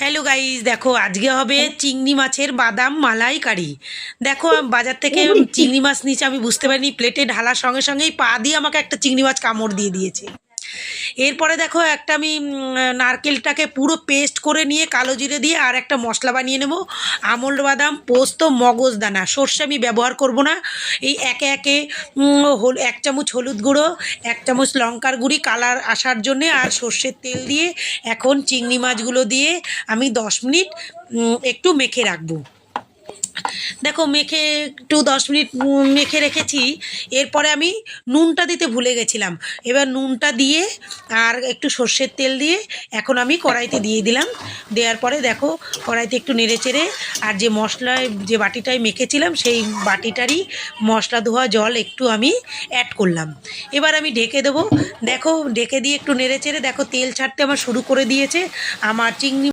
Hello guys, দেখো আজকে হবে চিংড়ি মাছের বাদাম মালাইকারি। দেখো আমি বাজার থেকে চিংড়ি মাছ নিচে, আমি বুঝতে পারিনি, প্লেটে ঢালার সঙ্গে সঙ্গেই পা দিয়ে আমাকে একটা চিংড়ি মাছ কামড় দিয়ে দিয়েছে। এরপরে দেখো একটা আমি নারকেলটাকে পুরো পেস্ট করে নিয়ে কালো জিরে দিয়ে আর একটা মশলা বানিয়ে নেব। আমন্ড বাদাম, পোস্ত, মগজদানা, সর্ষে আমি ব্যবহার করব না। এই একে একে 1 চামচ হলুদ গুঁড়ো, 1 চামচ লঙ্কার গুঁড়ি কালার আসার জন্যে, আর সর্ষের তেল দিয়ে এখন চিংড়ি মাছগুলো দিয়ে আমি 10 মিনিট একটু মেখে রাখবো। দেখো মেখে একটু 10 মিনিট মেখে রেখেছি। এরপরে আমি নুনটা দিতে ভুলে গেছিলাম। এবার নুনটা দিয়ে আর একটু সর্ষের তেল দিয়ে এখন আমি কড়াইতে দিয়ে দিলাম। দেওয়ার পরে দেখো কড়াইতে একটু নেড়ে চেড়ে আর যে মশলায় যে বাটিটায় মেখেছিলাম সেই বাটিটারই মশলা ধোয়া জল একটু আমি অ্যাড করলাম। এবার আমি ঢেকে দেবো। দেখো ঢেকে দিয়ে একটু নেড়ে চেড়ে দেখো তেল ছাড়তে আমার শুরু করে দিয়েছে। আমার চিংড়ি